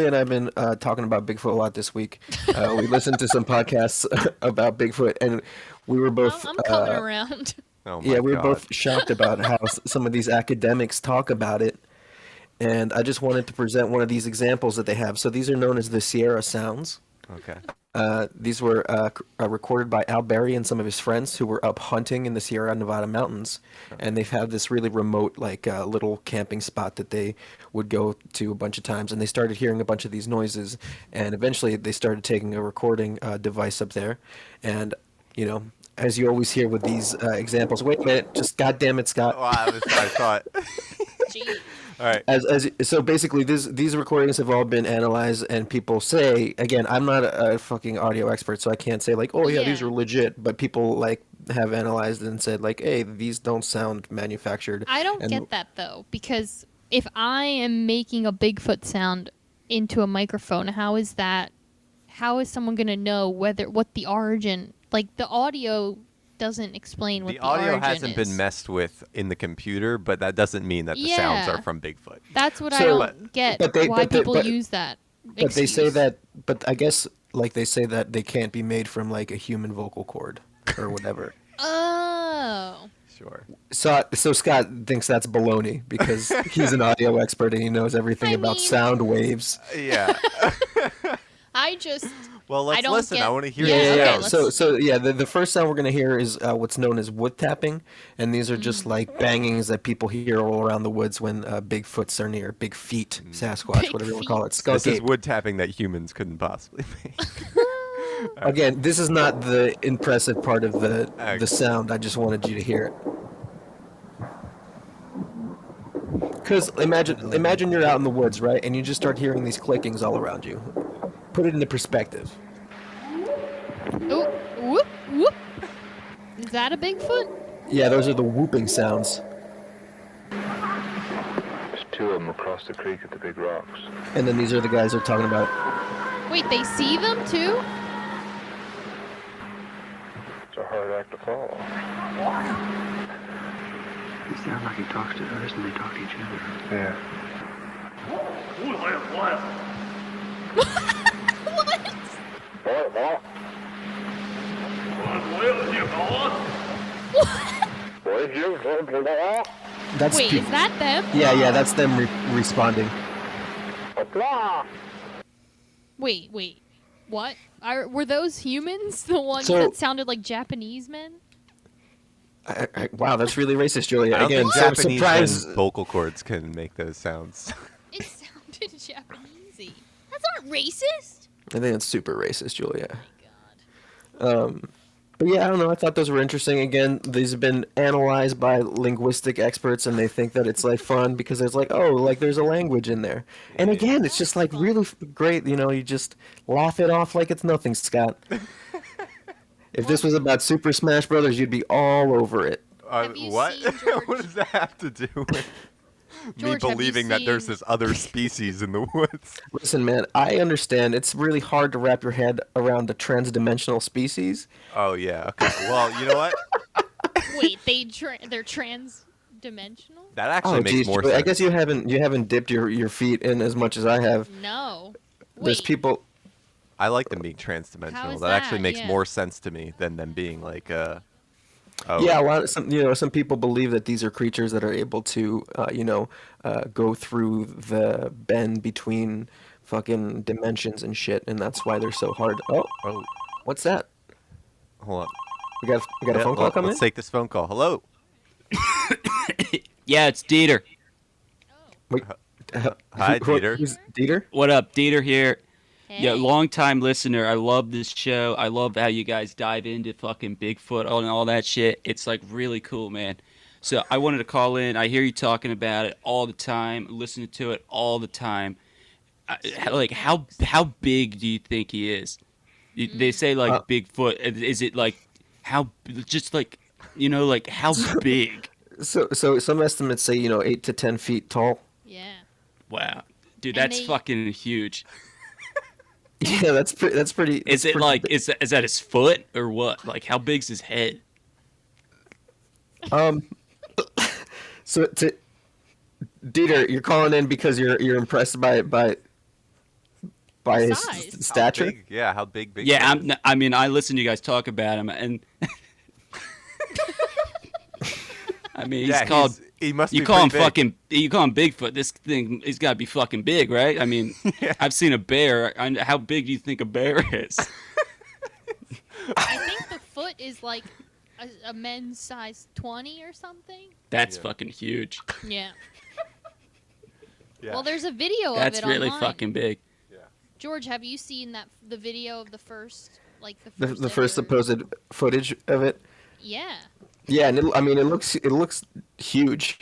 here?
I have been talking about Bigfoot a lot this week. We listened to some podcasts about Bigfoot, and we were both
I'm coming around.
Oh my
yeah, we were
God.
both shocked about how some of these academics talk about it. And I just wanted to present one of these examples that they have. So these are known as the Sierra Sounds.
Okay.
These were recorded by Al Berry and some of his friends who were up hunting in the Sierra Nevada mountains, and they've had this really remote, like little camping spot that they would go to a bunch of times. And they started hearing a bunch of these noises, and eventually they started taking a recording device up there, and as you always hear with these examples. Wait a minute, just goddamn it, Scott.
Well, I thought.
Gee.
All right.
So basically, these recordings have all been analyzed, and people say, again, I'm not a fucking audio expert, so I can't say like, oh yeah, these
Yeah.
are legit. But people like have analyzed and said like, hey, these don't sound manufactured.
I don't
And-
get that though, because if I am making a Bigfoot sound into a microphone, how is someone going to know what the origin, like the audio doesn't explain what
The
the
audio
origin
hasn't
is.
been messed with in the computer, but that doesn't mean that the sounds
Yeah.
are from Bigfoot.
That's what I
So-
don't get.
but they-
why
but they-
people
but-
use that.
But they say
excuse.
that. But I guess like they say that they can't be made from like a human vocal cord or whatever.
Oh.
Sure.
So Scott thinks that's baloney because he's an audio expert and he knows everything
I
about
mean-
sound waves.
Yeah.
I just.
Well,
I
let's
don't
listen.
get-
I want to hear
Yeah,
the
okay,
sounds.
let's-
So the first sound we're gonna hear is what's known as wood tapping, and these are just like bangings that people hear all around the woods when Bigfoots are near, big feet, Sasquatch,
Big
whatever you
feet.
call it, skunk
This is
ape.
wood tapping that humans couldn't possibly make.
Again, this is not the impressive part of the
Okay.
sound. I just wanted you to hear it. Because imagine you're out in the woods, right, and you just start hearing these clickings all around you. Put it into perspective.
Oh, whoop, whoop. Is that a Bigfoot?
Yeah, those are the whooping sounds.
There's two of them across the creek at the big rocks.
And then these are the guys they're talking about.
Wait, they see them too?
It's a hard act to follow.
It sounds like he talks to us and they talk to each other.
Yeah. What?
That's
Wait,
peop-
is that them?
Yeah, that's them responding.
Wait. What? Were those humans the ones
So-
that sounded like Japanese men?
Wow, that's really racist, Julia.
I don't
Again,
think
so
Japanese
surprise.
vocal cords can make those sounds.
It sounded Japanesey. That's not racist.
I think it's super racist, Julia.
Oh my god.
But yeah, I don't know. I thought those were interesting. Again, these have been analyzed by linguistic experts, and they think that it's like fun because it's like, oh, like there's a language in there. And again, it's just like really great. You just laugh it off like it's nothing, Scott. If this was about Super Smash Brothers, you'd be all over it.
Have you
What?
seen George?
What does that have to do with?
George,
Me
have you
believing that there's
seen-
this other species in the woods.
Listen, man, I understand it's really hard to wrap your head around a transdimensional species.
Oh yeah. Okay. Well, you know what?
Wait, they're trans-dimensional?
That actually makes
geez,
more
Joey,
sense.
I guess you haven't dipped your feet in as much as I have.
No.
There's
Wait,
people.
I like them being
How
trans-dimensional.
is
That actually
that?
makes
Yeah.
more sense to me than them being like oh
Yeah, a lot of some people believe that these are creatures that are able to go through the bend between fucking dimensions and shit, and that's why they're so hard. Oh, what's that?
hold on.
We got a
Yeah,
phone call coming
let's
in.
take this phone call. Hello.
Yeah, it's Dieter.
Wait,
Hi, Dieter.
Who's Dieter?
What up, Dieter here?
Hey.
Yeah, long-time listener. I love this show. I love how you guys dive into fucking Bigfoot and all that shit. It's like really cool, man. So I wanted to call in. I hear you talking about it all the time, listening to it all the time. Like, how big do you think he is? They say like Bigfoot. Is it like how just like like how big?
So some estimates say 8 to 10 feet tall.
Yeah.
Wow, dude,
And
that's
they-
fucking huge.
Yeah, that's pretty.
Is
that's
it
pretty
like
big.
is that his foot or what? Like how big's his head?
So Dieter, you're calling in because you're impressed by his
Size. How
stature.
Big, yeah, how big?
Yeah,
Bigfoot is.
I mean, I listen to you guys talk about him, and I mean, he's
Yeah,
called.
he must
You
be
call him
pretty big.
fucking. You call him Bigfoot. This thing, he's got to be fucking big, right? I mean, I've seen a bear. How big do you think a bear is?
I think the foot is like a men's size 20 or something.
That's fucking huge.
Yeah.
Yeah.
Well, there's a video
That's
of it
really
online.
fucking big.
George, have you seen the video of the first
The first supposed footage of it.
Yeah.
Yeah, and it looks huge.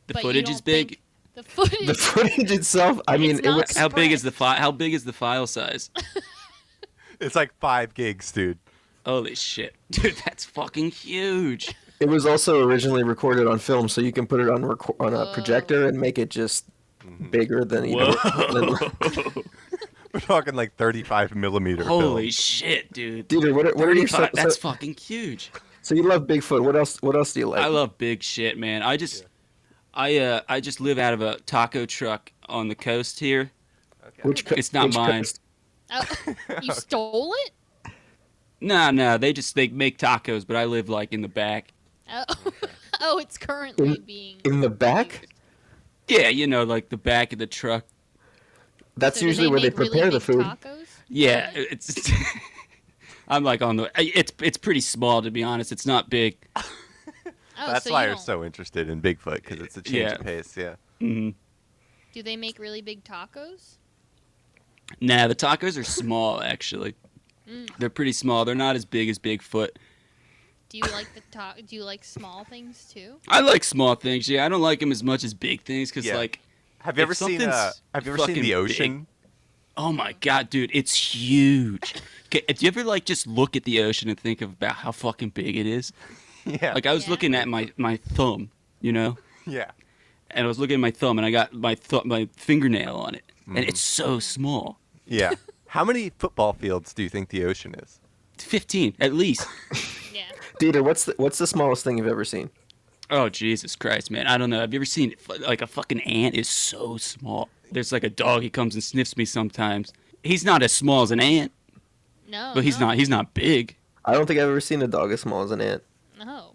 The
But you
footage is
don't
big.
think The footage.
The footage itself, I mean,
It's
it
not
looks.
How big is the file? How big is the file size?
It's like 5 gigs, dude.
Holy shit, dude, that's fucking huge.
It was also originally recorded on film, so you can put it on a projector and make it just bigger than
We're talking like 35 millimeter.
Holy shit, dude.
Dude, what are your
35 that's fucking huge.
So you love Bigfoot. What else do you like?
I love big shit, man. I just live out of a taco truck on the coast here. It's not mine.
Oh, you stole it?
No, they make tacos, but I live like in the back.
Oh, oh, it's currently being.
In the back?
Yeah, like the back of the truck.
That's
So do
usually where they
make really
prepare the
big
food.
Tacos?
Yeah, it's. I'm like on the. It's pretty small, to be honest. It's not big.
Oh,
That's
so
why
you
you're
don't-
so interested in Bigfoot, because it's a change
Yeah.
of pace. Yeah.
Hmm.
Do they make really big tacos?
Nah, the tacos are small actually.
Mm.
They're pretty small. They're not as big as Bigfoot.
Do you like Do you like small things too?
I like small things. Yeah, I don't like them as much as big things because
Yeah.
like.
Have you
if
ever seen?
something's
Have you ever seen
fucking
the
big-
ocean?
Oh my god, dude, it's huge. Okay, do you ever like just look at the ocean and think about how fucking big it is?
Yeah.
Like I was looking at my thumb,
Yeah.
and I was looking at my thumb, and I got my fingernail on it, and it's so small.
Yeah. How many football fields do you think the ocean is?
15 at least.
Yeah.
Dieter, what's the smallest thing you've ever seen?
Oh Jesus Christ, man! I don't know. Have you ever seen like a fucking ant is so small? There's like a dog. He comes and sniffs me sometimes. He's not as small as an ant,
No.
but he's
no,
not. He's not big.
I don't think I've ever seen a dog as small as an ant.
No.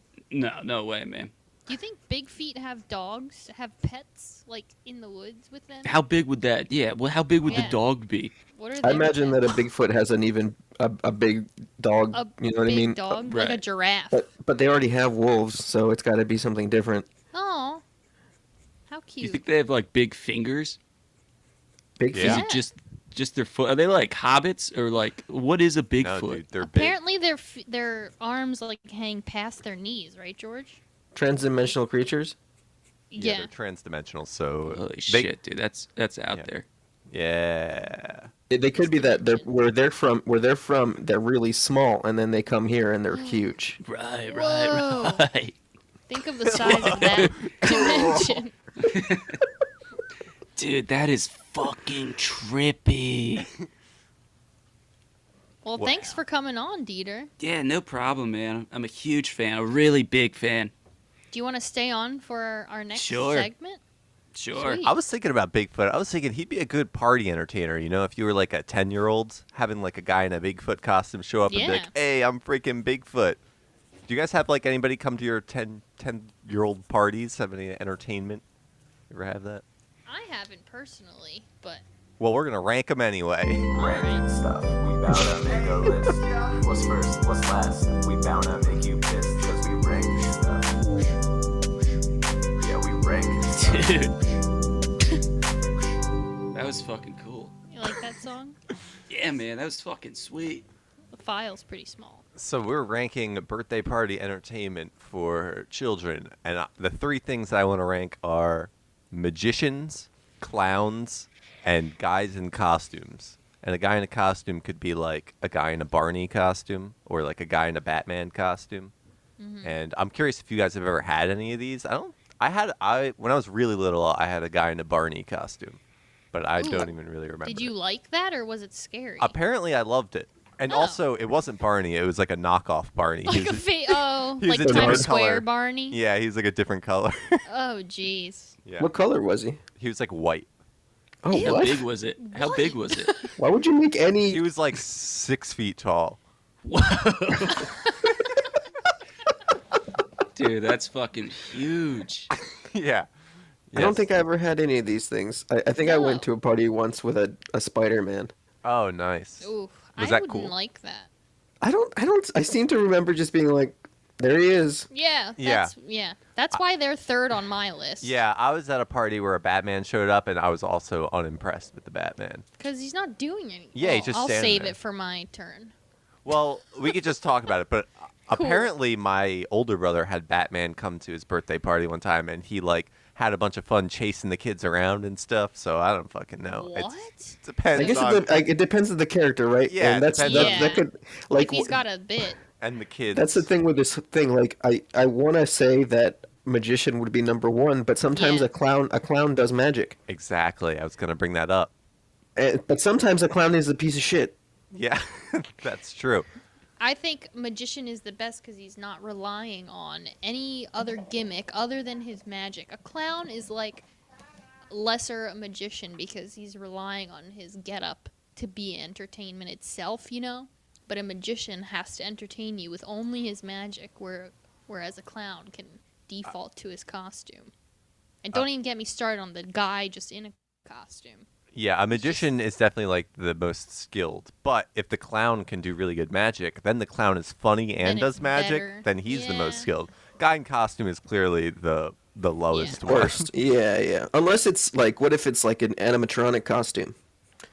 No way, man.
Do you think big feet have dogs? Have pets like in the woods with them?
How big would that? Yeah. Well, how big would the
Yeah.
dog be?
What are
I
their
imagine that
pets?
a Bigfoot has a big dog.
A
You know what I
big
mean?
dog, like a
right.
giraffe.
But they already have wolves, so it's got to be something different.
Oh, how
Do you
cute!
think they have like big fingers?
Big
Yeah.
Is it just their foot? Are they like hobbits or like what is a
No,
Bigfoot?
dude, they're big.
Apparently, their arms like hang past their knees, right, George?
Transdimensional creatures.
Yeah,
Yeah.
they're trans-dimensional, so
Holy
they-
shit, dude! That's out
Yeah.
there.
Yeah.
They could be that where they're from. They're really small, and then they come here and they're huge.
Right,
Whoa.
right.
Think of the size of that dimension.
Dude, that is fucking trippy.
Well, thanks for coming on, Dieter.
Yeah, no problem, man. I'm a huge fan, a really big fan.
Do you want to stay on for our next
Sure.
segment?
Sure.
Sweet.
I was thinking about Bigfoot. I was thinking he'd be a good party entertainer. You know, if you were like a 10-year-old, having like a guy in a Bigfoot costume show up and be
Yeah.
like, "Hey, I'm freaking Bigfoot." Do you guys have like anybody come to your 10-year-old parties? Have any entertainment? You ever have that?
I haven't personally, but
Well, we're gonna rank them anyway.
Ranking stuff, we bout to make a list. What's first, what's last? We bout to make you pissed, cause we rank stuff. Yeah, we rank stuff.
Dude. That was fucking cool.
you like that song?
Yeah, man, that was fucking sweet.
The file's pretty small.
So we're ranking birthday party entertainment for children, and the three things I want to rank are magicians, clowns, and guys in costumes. And a guy in a costume could be like a guy in a Barney costume or like a guy in a Batman costume. And I'm curious if you guys have ever had any of these. When I was really little, I had a guy in a Barney costume, but I don't even really remember.
Did you like that, or was it scary?
Apparently, I loved it. And
Oh.
also, it wasn't he was like a knockoff Barney. He
Like a
was
oh,
he was
like
a
Times
different
Square
color.
Barney.
Yeah, he's like a different color.
Oh, jeez.
Yeah.
What color was he?
He was like white.
Oh,
How
what?
big was it? How big was it?
Why would you make any?
He was like 6 feet tall.
Dude, that's fucking huge.
Yeah.
I don't
Yes.
think I ever had any of these things. I think I went to a party once with a Spider-Man.
Oh, nice.
Ooh,
Was
I
that
wouldn't
cool?
like that.
I seem to remember just being like, there he is.
Yeah,
Yeah.
That's why they're third on my list.
Yeah, I was at a party where a Batman showed up, and I was also unimpressed with the Batman.
Because he's not doing anything.
Yeah, he's just
I'll
standing
save
there.
it for my turn.
Well, we could just talk about it, but apparently my older brother had Batman come to his birthday party one time, and he like had a bunch of fun chasing the kids around and stuff. So I don't fucking know.
What?
It depends.
I guess
on,
it depends on the character, right?
Yeah,
and
it depends
on-
that could like
If he's got a bit.
and the kids.
that's the thing with this thing. Like I want to say that magician would be number one, but sometimes
Yeah.
a clown does magic,
Exactly. I was gonna bring that up.
but sometimes a clown is a piece of shit.
Yeah, that's true.
I think magician is the best because he's not relying on any other gimmick other than his magic. A clown is like lesser a magician because he's relying on his getup to be entertainment itself, you know. But a magician has to entertain you with only his magic, whereas a clown can default to his costume. And don't even get me started on the guy just in a costume.
Yeah, a magician is definitely like the most skilled. But if the clown can do really good magic, then the clown is funny and
Then
does
it's
magic.
better.
Then he's the most
Yeah.
skilled. Guy in costume is clearly the lowest one.
Worst. Yeah. Unless it's like, what if it's like an animatronic costume?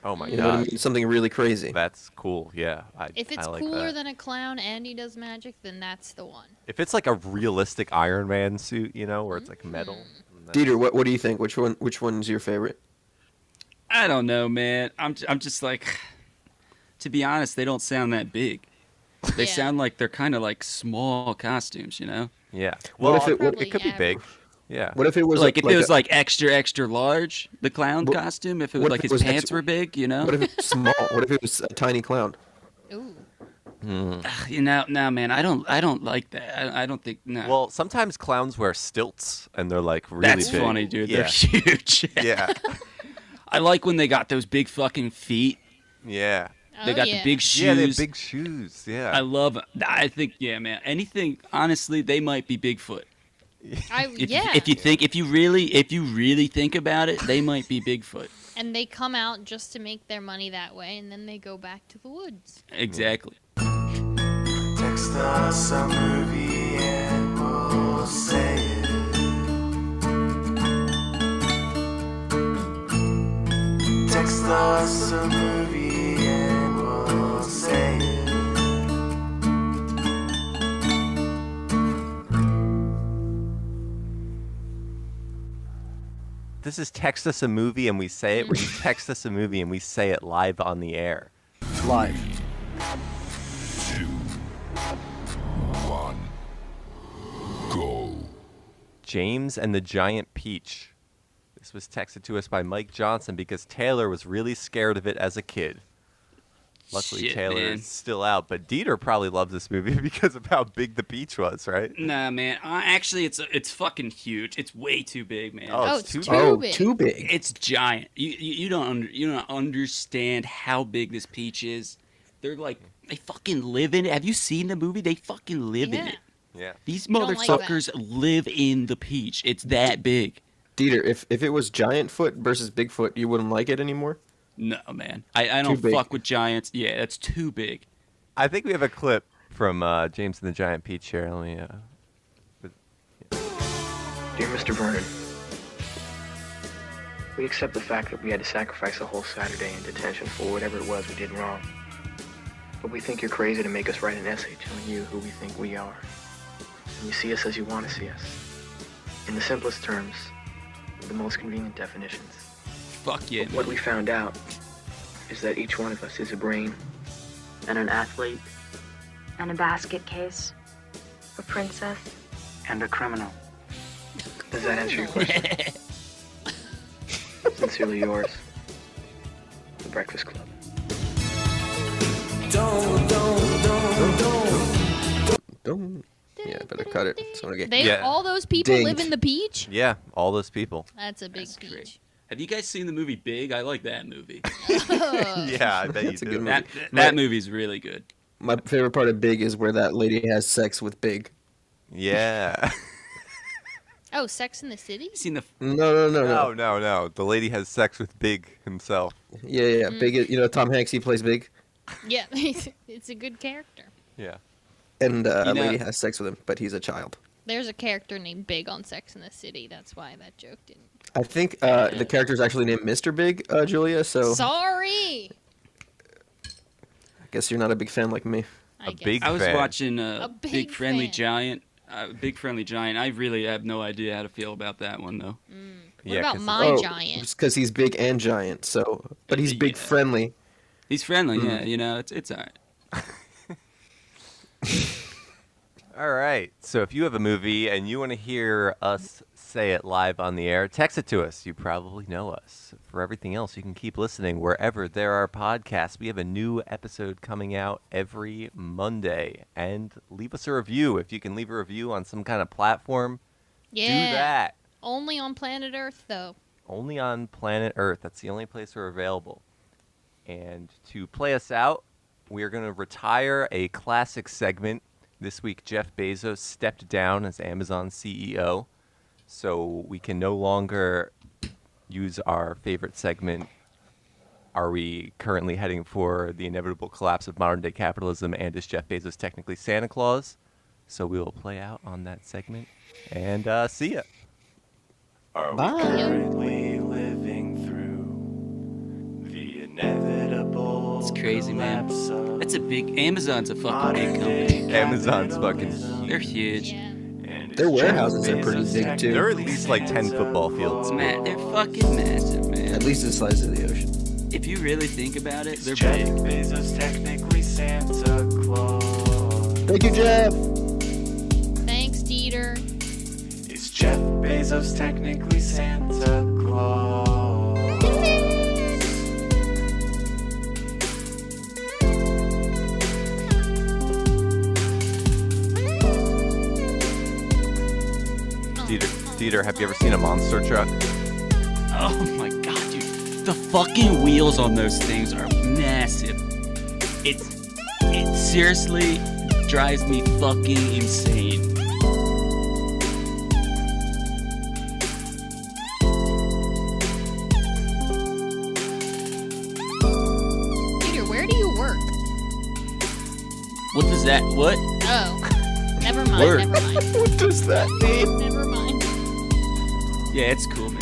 Oh my
You know what I
god,
mean? Something really crazy.
that's cool. Yeah,
If it's
I like
cooler
that.
than a clown and he does magic, then that's the one.
If it's like a realistic Iron Man suit, you know, where it's like metal. then that's-
Dieter, what do you think? Which one's your favorite?
I don't know, man. I'm just like, to be honest, they don't sound that big. They
Yeah.
sound like they're kind of like small costumes, you know?
Yeah.
What
Well,
if it-
Probably
it could be big. Yeah.
What if it was
Like if
like
it was
a-
like extra large, the clown
What-
costume. If it was
what
like
if
his
it was
pants
extra-
were big, you know?
What if it's small? What if it was a tiny clown?
Ooh.
You know, no, man. I don't like that. I don't think. No.
Well, sometimes clowns wear stilts and they're like really
that's
big.
funny, dude.
Yeah.
They're huge.
Yeah.
I like when they got those big fucking feet.
Yeah.
They
Oh,
got
yeah.
the big shoes.
Yeah, they have big shoes. Yeah.
I love. I think, yeah, man. Anything, honestly, they might be Bigfoot. If you really think about it, they might be Bigfoot.
And they come out just to make their money that way, and then they go back to the woods.
Exactly.
Text us a movie and we'll say it. Text us a movie and we'll say it.
This is text us a movie and we say it, where you text us a movie and we say it live on the air.
Live.
2, 1, go.
James and the Giant Peach. This was texted to us by Mike Johnson because Taylor was really scared of it as a kid. Luckily,
Shit,
Taylor
man.
is still out, but Dieter probably loves this movie because of how big the beach was, right?
Nah, man. Actually, it's fucking huge. It's way too big, man.
Oh, it's too big.
Oh,
big.
too big.
It's giant. You don't understand how big this peach is. They're like they fucking live in it. Have you seen the movie? They fucking live in
Yeah.
it.
Yeah.
These
don't like
motherfuckers live in the peach. It's that big.
Dieter, if it was Giant Foot versus Bigfoot, you wouldn't like it anymore?
No, man. I don't
big.
fuck with giants. Yeah, that's too big.
I think we have a clip from James and the Giant Peach here. Let me.
Dear Mr. Vernon, we accept the fact that we had to sacrifice a whole Saturday in detention for whatever it was we did wrong. But we think you're crazy to make us write an essay telling you who we think we are. And you see us as you want to see us. In the simplest terms, with the most convenient definitions.
Fuck yeah.
What we found out is that each one of us is a brain and an athlete
And a basket case. A princess.
and a criminal. Does that answer your question? Sincerely yours, The Breakfast Club.
Don't. Yeah, better cut it. So I get.
They all those people live
Dinged.
in the peach.
Yeah, all those people.
That's a big
That's
peach.
great. Have you guys seen the movie Big? I like that movie.
Yeah, I bet you
That's a
do.
good movie.
That movie's really good.
My favorite part of Big is where that lady has sex with Big.
Yeah.
Oh, Sex in the City?
Seen the
No. The lady has sex with Big himself.
Yeah. Big. You know Tom Hanks. He plays Big,
Yeah, it's a good character.
Yeah.
and a
You know-
lady has sex with him, but he's a child.
There's a character named Big on Sex in the City. That's why that joke didn't.
I think the character is actually named Mr. Big, Julia. So
Sorry.
I guess you're not a big fan like me.
I guess.
big
I was
fan.
watching
A
Big,
big
Friendly
fan.
Giant. Big Friendly Giant. I really have no idea how to feel about that one though.
What about
'cause-
My Giant?
It's because he's big and giant. So, but he's big
Yeah.
friendly.
He's friendly, yeah. You know, it's alright.
All right. So if you have a movie and you want to hear us say it live on the air, text it to us. You probably know us. For everything else, you can keep listening wherever there are podcasts. We have a new episode coming out every Monday. And leave us a review. If you can leave a review on some kind of platform,
Yeah.
do that.
Only on planet Earth, though.
Only on planet Earth. That's the only place we're available. And to play us out, we are going to retire a classic segment. This week, Jeff Bezos stepped down as Amazon CEO, so we can no longer use our favorite segment. Are we currently heading for the inevitable collapse of modern-day capitalism, and is Jeff Bezos technically Santa Claus? So we will play out on that segment, and see ya.
Are we
Bye.
currently living through the inevitable
It's crazy, man.
collapse of
That's a big. Amazon's a fucking big company.
Amazon's fucking
They're
huge.
huge.
Yeah.
and
Their
it's
warehouses
Jeff
are pretty
Bezos'
big, too.
They're at least like 10 football fields.
They're fucking massive, man.
At least the size of the ocean.
If you really think about it, they're
Jeff
big.
Bezos technically Santa Claus.
Thank you, Jeff.
Thanks, Dieter.
Is Jeff Bezos technically Santa Claus?
Dieter, have you ever seen a monster truck?
Oh my god, dude. The fucking wheels on those things are massive. It seriously drives me fucking insane.
Dieter, where do you work?
What does that? What?
Oh. Never mind,
Word.
never mind.
What does that mean?
Never mind.
Yeah, it's cool, man.